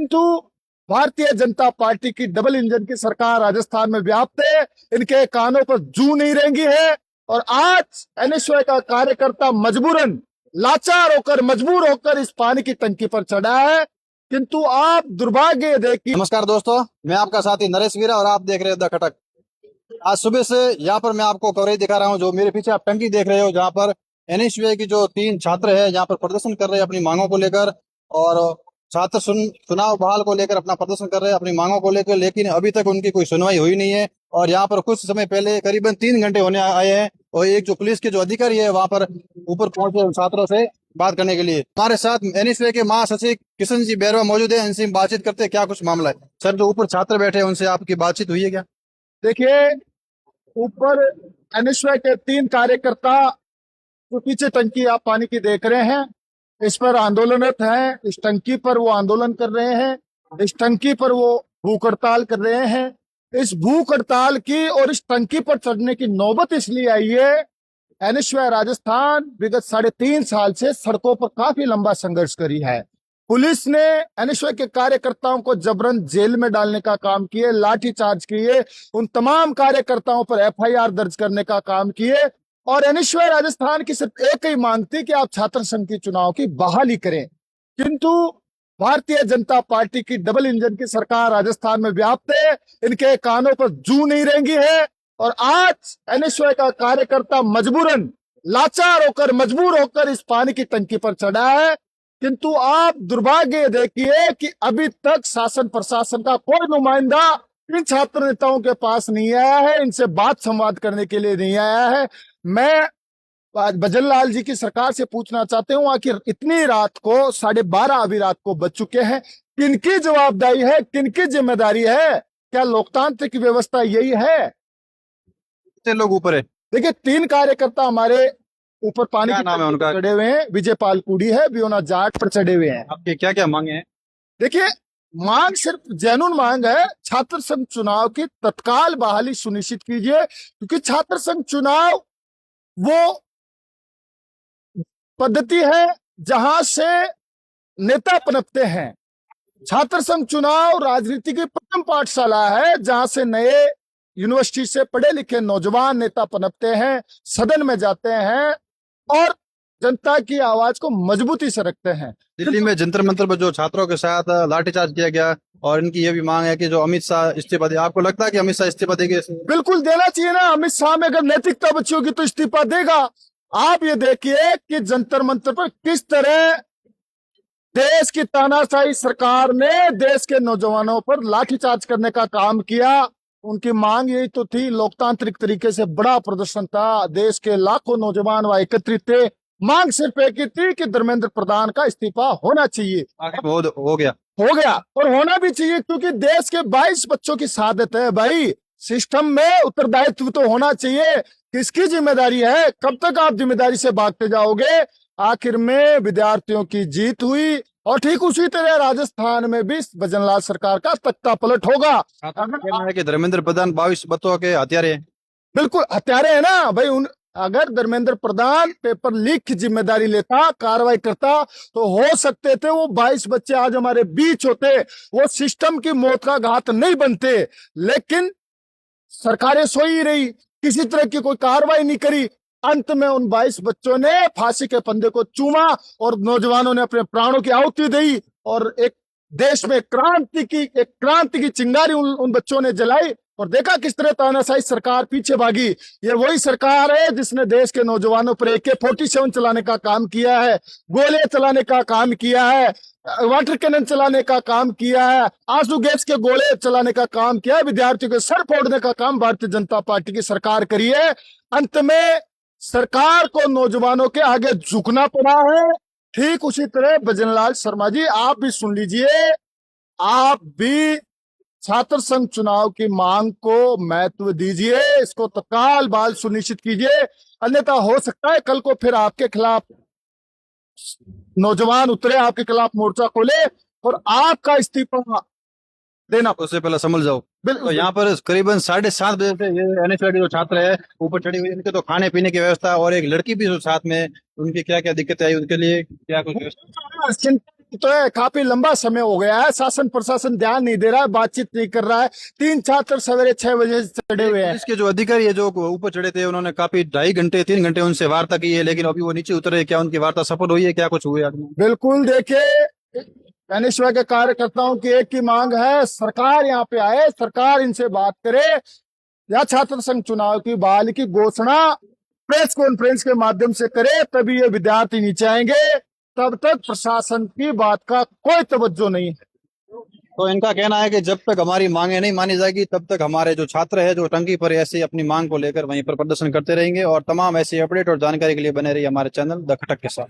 किंतु भारतीय जनता पार्टी की double engine की सरकार राजस्थान में व्याप्त है। इनके कानों पर जू नहीं रेंगी है और आज एनएसयूआई का कार्यकर्ता मजबूरन लाचार होकर मजबूर होकर इस पानी की टंकी पर चढ़ा है। किंतु आप दुर्भाग्य देखिए। नमस्कार दोस्तों, मैं आपका साथी नरेश वीरा और आप देख रहे हो द खटक। आज सुबह से यहाँ पर मैं आपको कवरेज दिखा रहा हूँ। जो मेरे पीछे आप टंकी देख रहे हो, जहाँ पर एनएसयूआई की जो 3 छात्र है यहाँ पर प्रदर्शन कर रहे हैं अपनी मांगों को लेकर, और छात्र चुनाव बहाल को लेकर अपना प्रदर्शन कर रहे हैं अपनी मांगों को लेकर, लेकिन अभी तक उनकी कोई सुनवाई हुई नहीं है। और यहाँ पर कुछ समय पहले करीबन 3 घंटे होने आए हैं और एक जो पुलिस के जो अधिकारी है वहां पर ऊपर पहुंचे छात्रों से बात करने के लिए। हमारे साथ एनएसयूआई के महासचिव किशन जी बैरवा मौजूद है। इनसे बातचीत करते हैं क्या कुछ मामला है। सर, जो ऊपर छात्र बैठे हैं उनसे आपकी बातचीत हुई है क्या? देखिए, ऊपर एनएसयूआई के 3 कार्यकर्ता जो पीछे टंकी आप पानी की देख रहे हैं, इस पर आंदोलनरत हैं। इस टंकी पर वो आंदोलन कर रहे हैं, इस टंकी पर वो भूख हड़ताल कर रहे हैं। इस भूख हड़ताल की और इस टंकी पर चढ़ने की नौबत इसलिए आई है, एनएसयूआई राजस्थान विगत 3.5 साल से सड़कों पर काफी लंबा संघर्ष करी है। पुलिस ने एनएसयूआई के कार्यकर्ताओं को जबरन जेल में डालने का काम किए, लाठीचार्ज किए, उन तमाम कार्यकर्ताओं पर एफआईआर दर्ज करने का काम किए। और एनएसयूआई राजस्थान की सिर्फ एक ही मांग थी कि आप छात्र संघ की चुनाव की बहाली करें। किंतु भारतीय जनता पार्टी की डबल इंजन की सरकार राजस्थान में व्याप्त है। इनके कानों पर जू नहीं रेंगी है और आज एनएसयूआई का कार्यकर्ता मजबूरन लाचार होकर मजबूर होकर इस पानी की टंकी पर चढ़ा है। किंतु आप दुर्भाग्य देखिए कि अभी तक शासन प्रशासन का कोई नुमाइंदा इन छात्र नेताओं के पास नहीं आया है, इनसे बात संवाद करने के लिए नहीं आया है। मैं आज भजनलाल जी की सरकार से पूछना चाहते हूं, आखिर इतनी रात को 12:30 अभी रात को बज चुके हैं, किनकी जवाबदारी है, किनकी जिम्मेदारी है? क्या लोकतांत्रिक व्यवस्था यही है? कितने लोग ऊपर है? देखिए, 3 कार्यकर्ता हमारे ऊपर पानी क्या की नाम है टंकी उनका? पर चढ़े हुए हैं। विजयपाल कुड़ी है, बियोना जाट पर चढ़े हुए हैं। आपके क्या क्या मांगे हैं? देखिए, मांग सिर्फ जेन्युइन मांग है, छात्र संघ चुनाव की तत्काल बहाली सुनिश्चित कीजिए, क्योंकि छात्र संघ चुनाव वो पद्धति है जहां से नेता पनपते हैं। छात्र संघ चुनाव राजनीति की प्रथम पाठशाला है जहां से नए यूनिवर्सिटी से पढ़े लिखे नौजवान नेता पनपते हैं, सदन में जाते हैं और जनता की आवाज को मजबूती से रखते हैं। दिल्ली में जंतर मंतर पर जो छात्रों के साथ लाठीचार्ज किया गया, और इनकी ये भी मांग है कि जो अमित शाह इस्तीफा दे। आपको लगता है कि अमित शाह इस्तीफा देंगे? बिल्कुल देना चाहिए ना। अमित शाह में अगर नैतिकता बची होगी तो इस्तीफा देगा। आप ये देखिए कि जंतर मंतर पर किस तरह देश की तानाशाही सरकार ने देश के नौजवानों पर लाठीचार्ज करने का काम किया। उनकी मांग यही तो थी, लोकतांत्रिक तरीके से बड़ा प्रदर्शन था, देश के लाखों नौजवान वहां एकत्रित थे। मांग सिर्फ एक ही थी कि धर्मेंद्र प्रधान का इस्तीफा होना चाहिए। हो गया और होना भी चाहिए, क्योंकि देश के 22 बच्चों की शहादत है। भाई, सिस्टम में उत्तरदायित्व तो होना चाहिए। किसकी जिम्मेदारी है? कब तक आप जिम्मेदारी से भागते जाओगे? आखिर में विद्यार्थियों की जीत हुई और ठीक उसी तरह राजस्थान में भी भजनलाल सरकार का तख्ता पलट होगा। कहना है कि धर्मेंद्र प्रधान 22 बच्चों के हत्यारे हैं। बिल्कुल हत्यारे है ना भाई। अगर धर्मेंद्र प्रधान पेपर लीक की जिम्मेदारी लेता, कार्रवाई करता, तो हो सकते थे वो 22 बच्चे आज हमारे बीच होते, वो सिस्टम की मौत का घात नहीं बनते। लेकिन सरकारें सोई रही, किसी तरह की कोई कार्रवाई नहीं करी। अंत में उन 22 बच्चों ने फांसी के फंदे को चूमा और नौजवानों ने अपने प्राणों की आहुति दी और एक देश में क्रांति की चिंगारी उन बच्चों ने जलाई। और देखा किस तरह तानाशाही सरकार पीछे भागी। ये वही सरकार है जिसने देश के नौजवानों पर AK-47 चलाने का काम किया है, गोले चलाने का काम किया है, वाटर कैनन चलाने का काम किया है, आंसू गैस के गोले चलाने का काम किया है, विद्यार्थियों के सर फोड़ने का काम भारतीय जनता पार्टी की सरकार करी है। अंत में सरकार को नौजवानों के आगे झुकना पड़ा है। ठीक उसी तरह भजनलाल शर्मा जी, आप भी सुन लीजिए, आप भी छात्र संघ चुनाव की मांग को महत्व दीजिए, इसको तत्काल बहाल सुनिश्चित कीजिए। अन्यथा हो सकता है कल को फिर आपके खिलाफ नौजवान उतरे, आपके खिलाफ मोर्चा खोले और आपका इस्तीफा देना। उससे पहले समझ जाओ। बिल्कुल। तो यहाँ पर करीबन 7:30 बजे से ये एनएसयूआई जो छात्र है ऊपर चढ़ी हुई, इनके तो खाने पीने की व्यवस्था और एक लड़की भी जो साथ में, उनकी क्या क्या दिक्कतें आई, उनके लिए क्या कुछ व्यवस्था? तो है, काफी लंबा समय हो गया है, शासन प्रशासन ध्यान नहीं दे रहा है, बातचीत नहीं कर रहा है। 3 छात्र सवेरे 6 बजे से चढ़े हुए हैं। इसके जो अधिकारी है जो ऊपर चढ़े थे उन्होंने काफी 2.5 घंटे 3 घंटे उनसे वार्ता की है, लेकिन अभी वो नीचे उतरे। क्या उनकी वार्ता सफल हुई है, क्या कुछ हुआ है? बिल्कुल, देखिए एनएसयूआई के कार्यकर्ताओं की एक ही मांग है, सरकार यहाँ पे आए, सरकार इनसे बात करे या छात्र संघ चुनाव की बहाली की घोषणा प्रेस कॉन्फ्रेंस के माध्यम से करे, तभी ये विद्यार्थी नीचे आएंगे। तब तक प्रशासन की बात का कोई तवज्जो नहीं है। तो इनका कहना है कि जब तक हमारी मांगे नहीं मानी जाएगी तब तक हमारे जो छात्र है जो टंकी पर ऐसे अपनी मांग को लेकर वहीं पर प्रदर्शन करते रहेंगे। और तमाम ऐसे अपडेट और जानकारी के लिए बने रहिए हमारे चैनल द खटक के साथ।